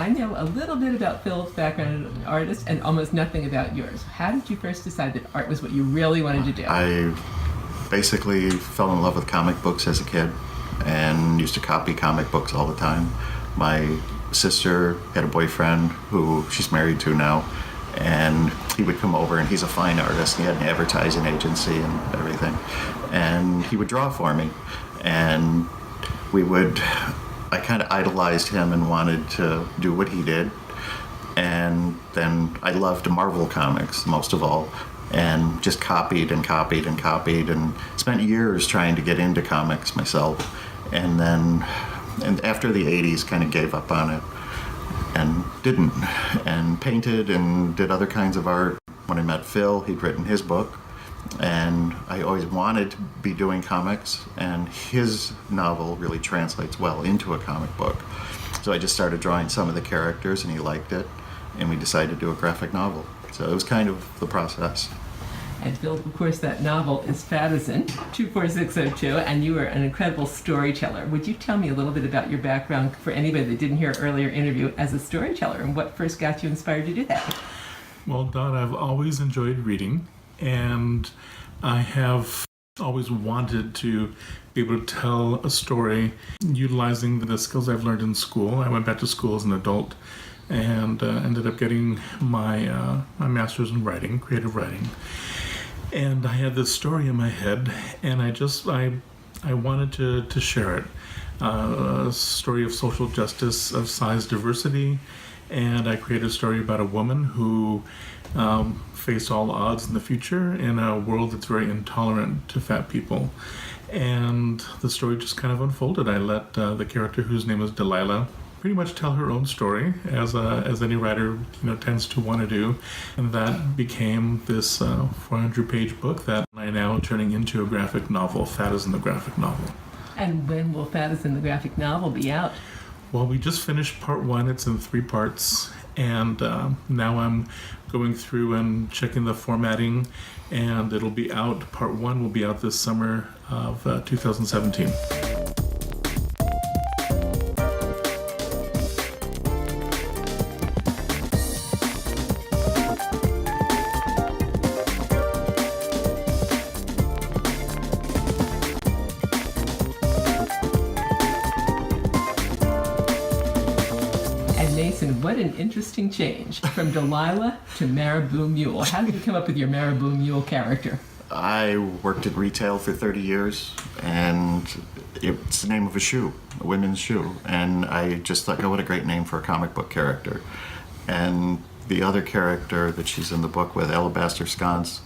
I know a little bit about Phil's background as an artist and almost nothing about yours. How did you first decide that art was what you really wanted to do? I basically fell in love with comic books as a kid and used to copy comic books all the time. My sister had a boyfriend who she's married to now, and he would come over, and he's a fine artist, and he had an advertising agency and everything, and he would draw for me, and I kind of idolized him and wanted to do what he did. And then I loved Marvel comics most of all, and just copied and copied and copied, and spent years trying to get into comics myself. And after the 80s, kind of gave up on it and didn't, and painted and did other kinds of art. When I met Phil, he'd written his book, and I always wanted to be doing comics, and his novel really translates well into a comic book. So I just started drawing some of the characters, and he liked it, and we decided to do a graphic novel. So it was kind of the process. And Phil, of course, that novel is Fadison, 24602, and you are an incredible storyteller. Would you tell me a little bit about your background for anybody that didn't hear an earlier interview as a storyteller, and what first got you inspired to do that? Well, Don, I've always enjoyed reading, and I have always wanted to be able to tell a story utilizing the skills I've learned in school. I went back to school as an adult and ended up getting my master's in writing, creative writing. And I had this story in my head, and I wanted to share it. A story of social justice, of size diversity, and I created a story about a woman who faced all odds in the future in a world that's very intolerant to fat people. And the story just kind of unfolded. I let the character, whose name is Delilah, pretty much tell her own story, as any writer tends to want to do, and that became this 400-page book that I now turning into a graphic novel, Fadison the graphic novel. And when will Fadison the graphic novel be out? Well, we just finished part 1. It's in 3 parts, and now I'm going through and checking the formatting, and it'll be out. Part 1 will be out this summer of 2017. Mason, what an interesting change from Delilah to Marabou Mule. How did you come up with your Marabou Mule character? I worked in retail for 30 years, and it's the name of a shoe, a women's shoe. And I just thought, oh, what a great name for a comic book character. And the other character that she's in the book with, Alabaster Sconce,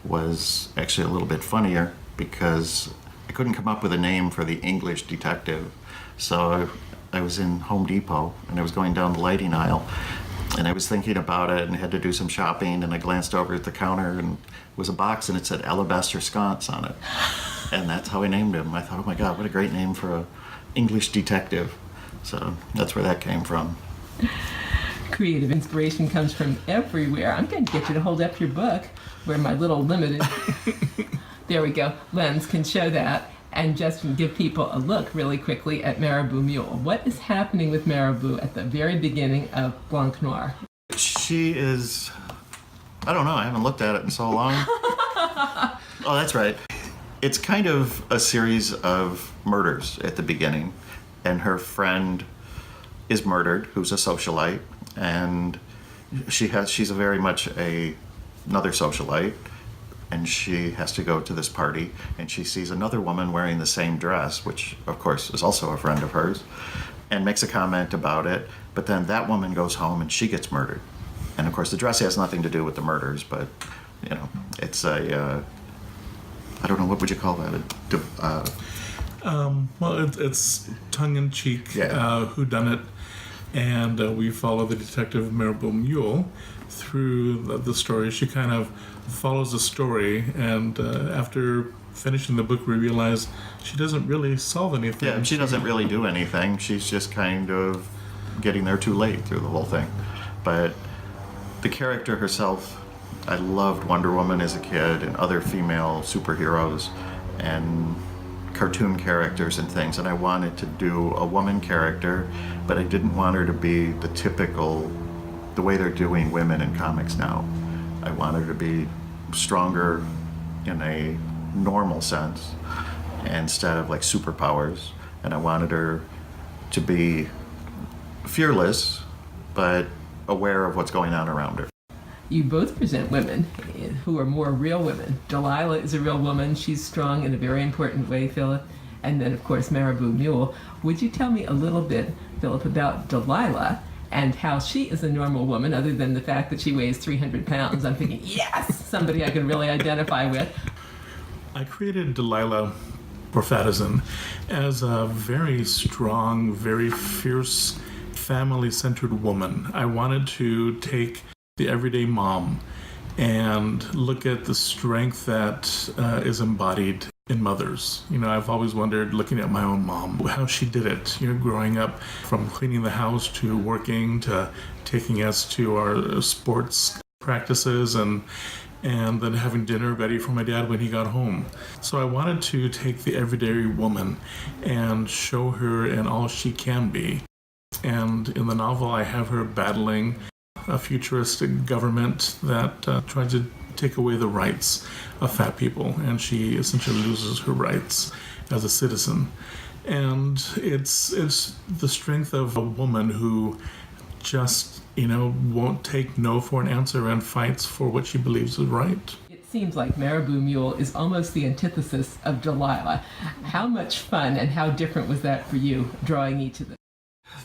was actually a little bit funnier because I couldn't come up with a name for the English detective. So I was in Home Depot, and I was going down the lighting aisle, and I was thinking about it and had to do some shopping, and I glanced over at the counter, and it was a box, and it said Alabaster Sconce on it. And that's how I named him. I thought, oh my God, what a great name for an English detective. So that's where that came from. Creative inspiration comes from everywhere. I'm going to get you to hold up your book where my little limited, there we go, lens can show that. And just give people a look really quickly at Marabou Mule. What is happening with Marabou at the very beginning of Blanc Noir? She is, I don't know, I haven't looked at it in so long. Oh, that's right. It's kind of a series of murders at the beginning, and her friend is murdered, who's a socialite, and she's very much another socialite. And she has to go to this party, and she sees another woman wearing the same dress, which of course is also a friend of hers, and makes a comment about it. But then that woman goes home and she gets murdered. And of course the dress has nothing to do with the murders, but it's I don't know, what would you call that? Well, it's tongue-in-cheek, yeah. whodunit, and we follow the detective Marabou Mule through the story. She kind of follows the story, and after finishing the book, we realize she doesn't really solve anything. Yeah, she doesn't really do anything. She's just kind of getting there too late through the whole thing. But the character herself, I loved Wonder Woman as a kid and other female superheroes, and cartoon characters and things, and I wanted to do a woman character, but I didn't want her to be the way they're doing women in comics now. I wanted her to be stronger in a normal sense instead of like superpowers, and I wanted her to be fearless but aware of what's going on around her. You both present women who are more real women. Delilah is a real woman. She's strong in a very important way, Philip. And then, of course, Marabou Mule. Would you tell me a little bit, Philip, about Delilah and how she is a normal woman, other than the fact that she weighs 300 pounds? I'm thinking, yes, somebody I can really identify with. I created Delilah Porfadison as a very strong, very fierce, family-centered woman. I wanted to take the everyday mom and look at the strength that is embodied in mothers. You know, I've always wondered, looking at my own mom, how she did it, you know, growing up from cleaning the house to working to taking us to our sports practices and then having dinner ready for my dad when he got home. So I wanted to take the everyday woman and show her in all she can be. And in the novel, I have her battling a futuristic government that tries to take away the rights of fat people, and she essentially loses her rights as a citizen. And it's the strength of a woman who just, you know, won't take no for an answer and fights for what she believes is right. It seems like Marabou Mule is almost the antithesis of Delilah. How much fun and how different was that for you, drawing each of them?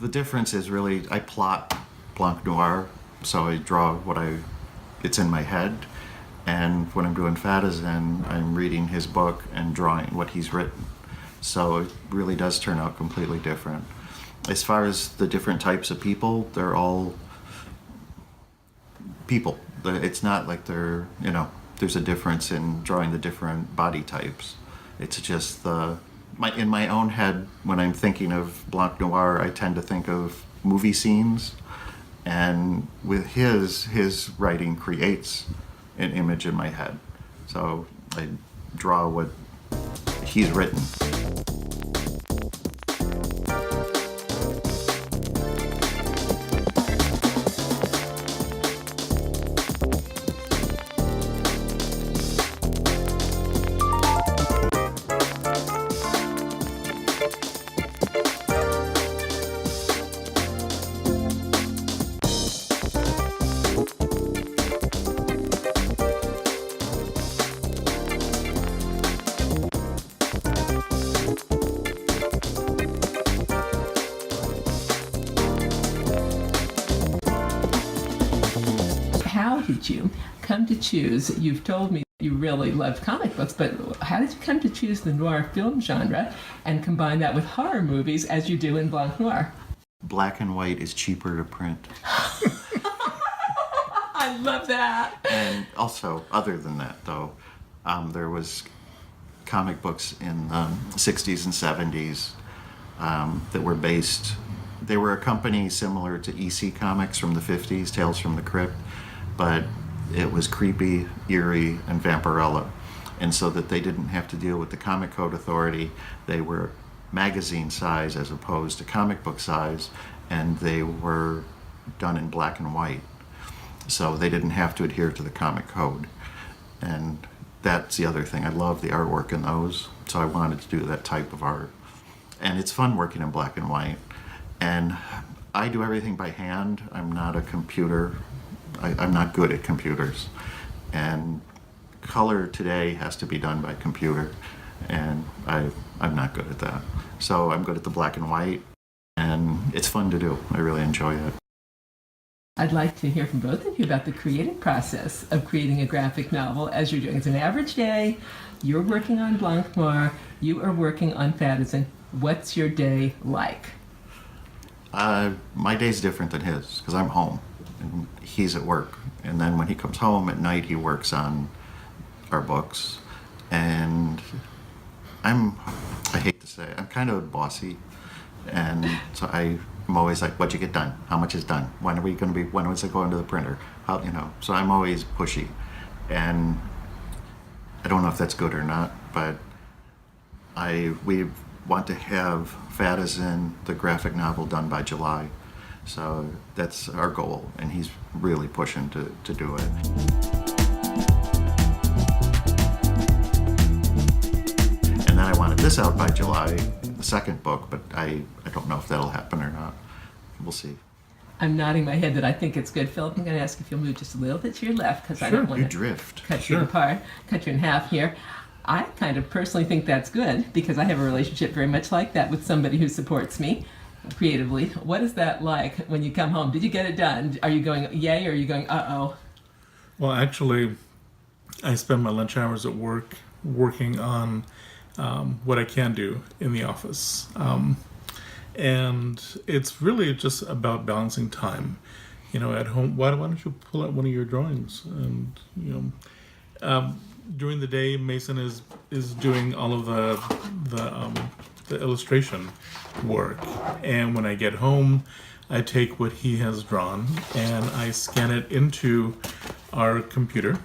The difference is really I plot Blanc Noir, so I draw it's in my head, and when I'm doing Fadizan, I'm reading his book and drawing what he's written. So it really does turn out completely different. As far as the different types of people, they're all people. It's not like there's a difference in drawing the different body types. It's just in my own head, when I'm thinking of Blanc Noir, I tend to think of movie scenes, and with his writing creates an image in my head. So I draw what he's written. How did you come to choose? You've told me you really love comic books, but how did you come to choose the noir film genre and combine that with horror movies as you do in Blanc Noir? Black and white is cheaper to print. I love that. And also, other than that, though, there was comic books in the 60s and 70s that were based. They were a company similar to EC Comics from the 50s, Tales from the Crypt, but it was creepy, eerie, and vampirella. And so that they didn't have to deal with the Comic Code Authority, they were magazine size as opposed to comic book size, and they were done in black and white. So they didn't have to adhere to the comic code. And that's the other thing. I love the artwork in those, so I wanted to do that type of art. And it's fun working in black and white. And I do everything by hand. I'm not a computer. I'm not good at computers. And color today has to be done by computer, and I'm not good at that. So I'm good at the black and white, and it's fun to do. I really enjoy it. I'd like to hear from both of you about the creative process of creating a graphic novel as you're doing. It's an average day. You're working on Blanc Noir. You are working on Fadizan. What's your day like? My day's different than his because I'm home and he's at work. And then when he comes home at night, he works on our books. And I hate to say it, I'm kind of bossy. And so I'm always like, what'd you get done? How much is done? When is it going to the printer? So I'm always pushy. And I don't know if that's good or not, but We want to have Fat as in the graphic novel done by July. So that's our goal, and he's really pushing to do it. And then I wanted this out by July, the second book, but I don't know if that'll happen or not. We'll see. I'm nodding my head that I think it's good. Philip, I'm going to ask if you'll move just a little bit to your left because I Sure, don't want You to drift. cut you apart, cut you in half here. I kind of personally think that's good because I have a relationship very much like that with somebody who supports me creatively. What is that like when you come home? Did you get it done? Are you going yay or are you going uh-oh? Well, actually, I spend my lunch hours at work working on what I can do in the office. And it's really just about balancing time. At home, why don't you pull out one of your drawings? And, during the day, Mason is doing all of the illustration work. And when I get home, I take what he has drawn and I scan it into our computer.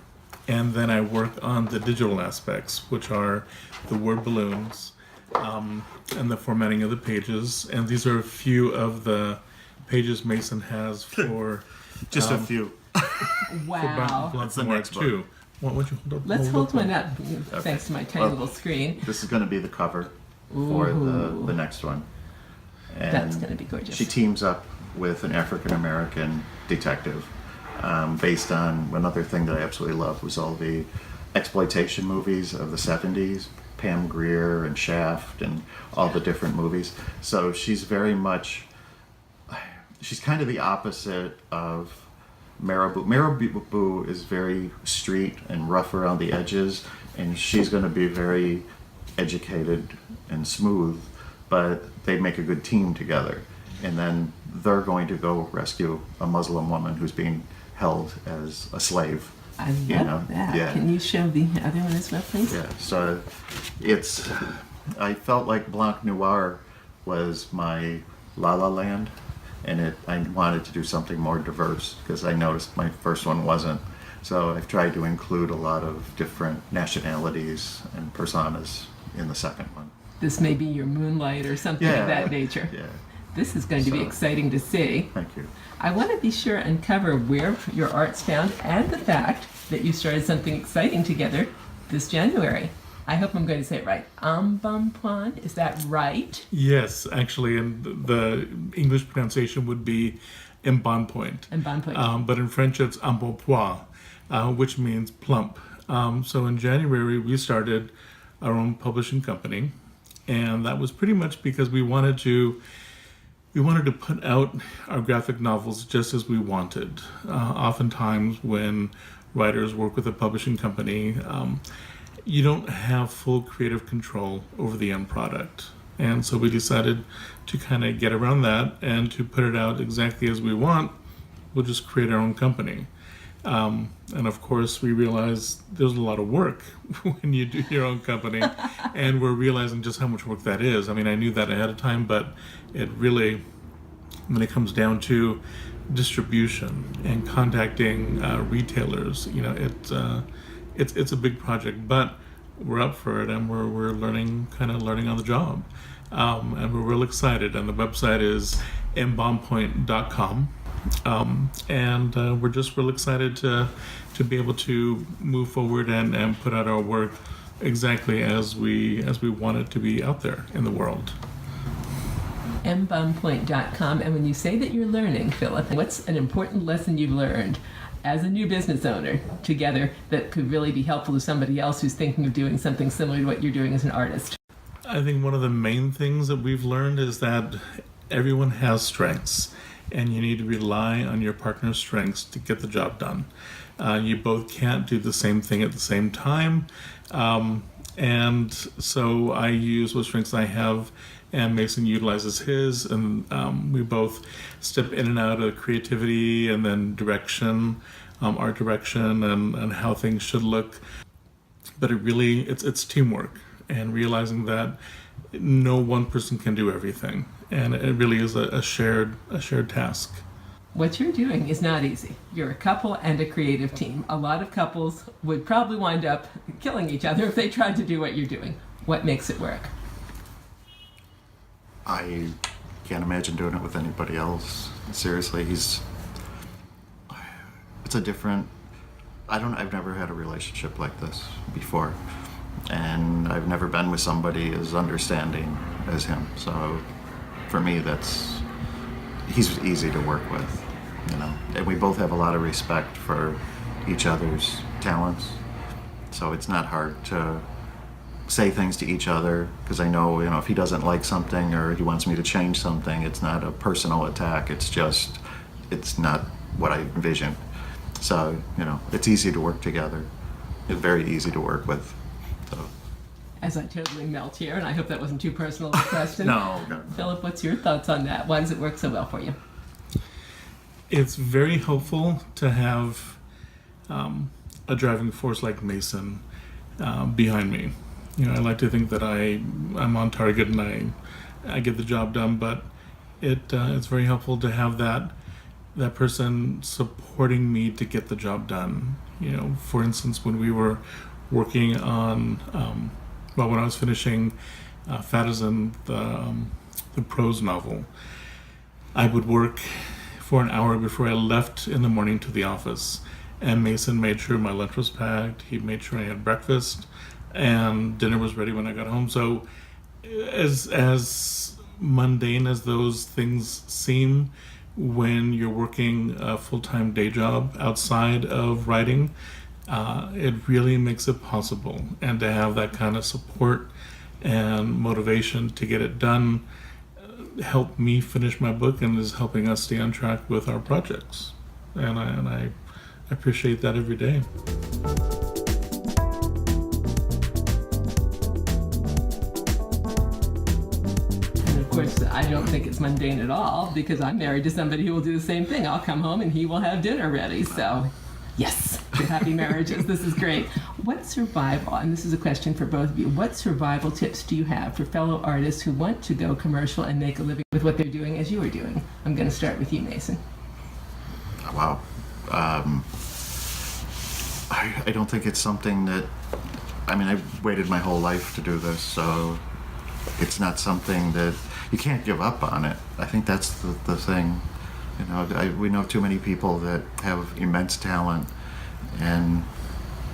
And then I work on the digital aspects, which are the word balloons, and the formatting of the pages. And these are a few of the pages Mason has for Just a few. Wow. That's the next too. Why don't you hold up? Let's hold one one up thanks to my tiny little screen. This is going to be the cover for the next one. And That's going to be gorgeous. she teams up with an African American detective, based on another thing that I absolutely love was all the exploitation movies of the 70s, Pam Grier and Shaft and all the different movies. So she's kind of the opposite of Marabou. Marabou is very street and rough around the edges, and she's going to be very educated and smooth, but they make a good team together. And then they're going to go rescue a Muslim woman who's being held as a slave. I love that. Yeah. Can you show the other one as well, please? Yeah, so I felt like Blanc Noir was my La La Land, and I wanted to do something more diverse because I noticed my first one wasn't. So I've tried to include a lot of different nationalities and personas in the second one. This may be your Moonlight or something of that nature. Yeah, This is going to be exciting to see. thank you. I want to be sure and cover where your art's found and the fact that you started something exciting together this January. I hope I'm going to say it right. Embonpoint, is that right? Yes, actually, and the English pronunciation would be embonpoint. Embonpoint. But in French, it's embonpoint, which means plump. So in January, we started our own publishing company, and that was pretty much because we wanted to put out our graphic novels just as we wanted. Oftentimes, when writers work with a publishing company, you don't have full creative control over the end product. And so we decided to kind of get around that and to put it out exactly as we want. We'll just create our own company. And of course, we realized there's a lot of work when you do your own company, and we're realizing just how much work that is. I mean, I knew that ahead of time, but it really, when it comes down to distribution and contacting retailers, it's a big project, but we're up for it, and we're learning on the job, and we're real excited. And the website is embonpoint.com. And we're just real excited to be able to move forward and put out our work exactly as we want it to be out there in the world. Embonpoint.com. And when you say that you're learning, Philip, what's an important lesson you've learned as a new business owner together that could really be helpful to somebody else who's thinking of doing something similar to what you're doing as an artist? I think one of the main things that we've learned is that everyone has strengths, and you need to rely on your partner's strengths to get the job done. You both can't do the same thing at the same time. And so I use what strengths I have, and Mason utilizes his, and we both step in and out of creativity and then direction, art direction, and how things should look. But it's teamwork, and realizing that no one person can do everything, and it really is a shared task. What you're doing is not easy. You're a couple and a creative team. A lot of couples would probably wind up killing each other if they tried to do what you're doing. What makes it work? I can't imagine doing it with anybody else. Seriously, it's a different, I've never had a relationship like this before. And I've never been with somebody as understanding as him. So for me, he's easy to work with, you know. And we both have a lot of respect for each other's talents. So it's not hard to say things to each other, because I know, you know, if he doesn't like something or he wants me to change something, it's not a personal attack. It's not what I envisioned. So, you know, it's easy to work together. It's very easy to work with. So. As I totally melt here, and I hope that wasn't too personal of a question. No. Philip, what's your thoughts on that? Why does it work so well for you? It's very helpful to have a driving force like Mason behind me. You know, I like to think that I'm on target and I get the job done, but it's very helpful to have that person supporting me to get the job done. You know, for instance, when we were working on, when I was finishing Fatizen, the prose novel, I would work for an hour before I left in the morning to the office. And Mason made sure my lunch was packed. He made sure I had breakfast, and dinner was ready when I got home. So, as mundane as those things seem, when you're working a full-time day job outside of writing, it really makes it possible. And to have that kind of support and motivation to get it done helped me finish my book and is helping us stay on track with our projects. And I appreciate that every day. And of course, I don't think it's mundane at all, because I'm married to somebody who will do the same thing. I'll come home and he will have dinner ready. So, yes, happy marriages. This is great. What survival, and this is a question for both of you, what survival tips do you have for fellow artists who want to go commercial and make a living with what they're doing as you are doing? I'm going to start with you, Mason. Wow. I don't think it's something that, I've waited my whole life to do this, so it's not something that, you can't give up on it. I think that's the thing. You know, we know too many people that have immense talent and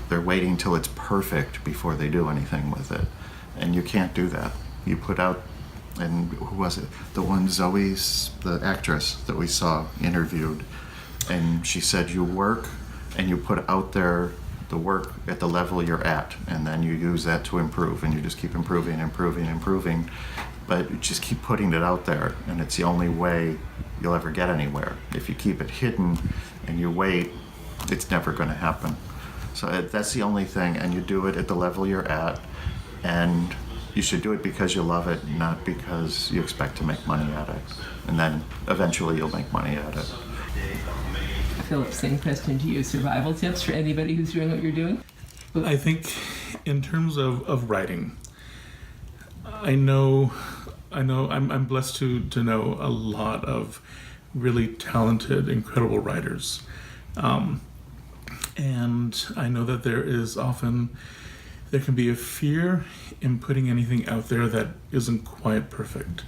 they're waiting till it's perfect before they do anything with it. And you can't do that. You put out, and who was it? The one Zoe's, the actress that we saw interviewed, and she said you work and you put out there the work at the level you're at, and then you use that to improve, and you just keep improving, but you just keep putting it out there, and it's the only way you'll ever get anywhere. If you keep it hidden and you wait, it's never going to happen. So that's the only thing, and you do it at the level you're at, and you should do it because you love it, not because you expect to make money at it, and then eventually you'll make money at it. Philip, same question to you. Survival tips for anybody who's doing what you're doing? I think in terms of writing, I'm blessed to know a lot of really talented, incredible writers. And I know that there can be a fear in putting anything out there that isn't quite perfect.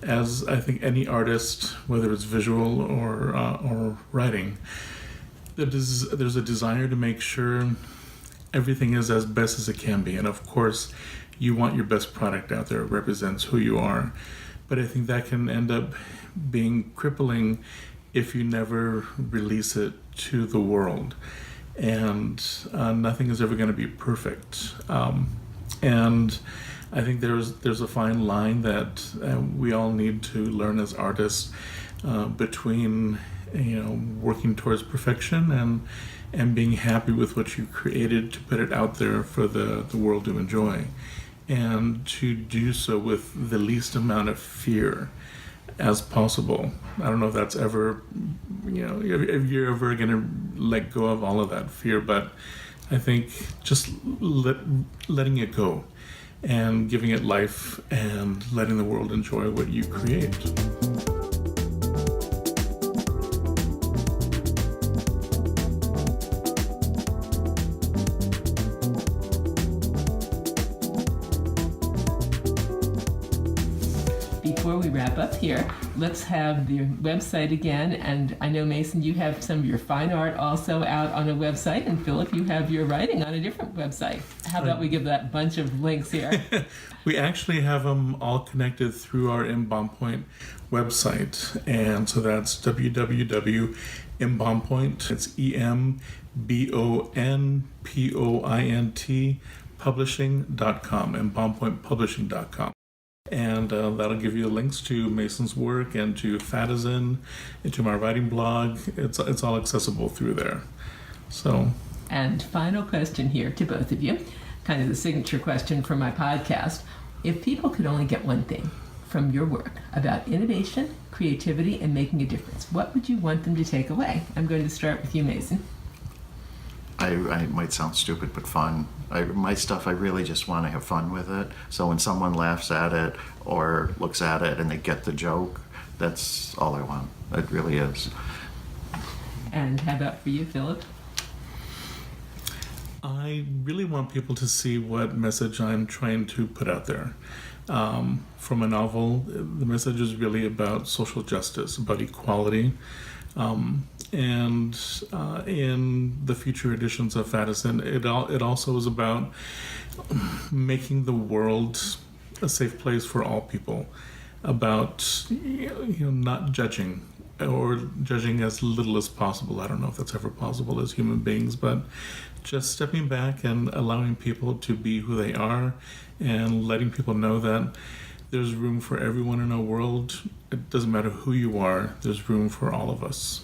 As I think any artist, whether it's visual or writing, there's a desire to make sure everything is as best as it can be. And of course, you want your best product out there. It represents who you are. But I think that can end up being crippling if you never release it to the world. And nothing is ever going to be perfect. And I think there's a fine line that we all need to learn as artists between, working towards perfection and being happy with what you created to put it out there for the world to enjoy, and to do so with the least amount of fear as possible. I don't know if that's ever, if you're ever going to let go of all of that fear, but I think just letting it go and giving it life and letting the world enjoy what you create. we wrap up here, let's have the website again. And I know, Mason, you have some of your fine art also out on a website, and Philip, you have your writing on a different website. How about we give that bunch of links here? We actually have them all connected through our Embalm Point website, and so that's www.embonpoint. It's EMBONPOINT publishing.com, embonpointpublishing.com. And that'll give you links to Mason's work and to Fatizen and to my writing blog. It's all accessible through there. So. And final question here to both of you, kind of the signature question for my podcast. If people could only get one thing from your work about innovation, creativity, and making a difference, what would you want them to take away? I'm going to start with you, Mason. I might sound stupid, but fun. My stuff, I really just want to have fun with it. So when someone laughs at it or looks at it and they get the joke, that's all I want. It really is. And how about for you, Philip? I really want people to see what message I'm trying to put out there. From a novel, the message is really about social justice, about equality. And in the future editions of Fatizen, it also is about making the world a safe place for all people, about not judging, or judging as little as possible. I don't know if that's ever possible as human beings, but just stepping back and allowing people to be who they are, and letting people know that there's room for everyone in our world. It doesn't matter who you are, there's room for all of us.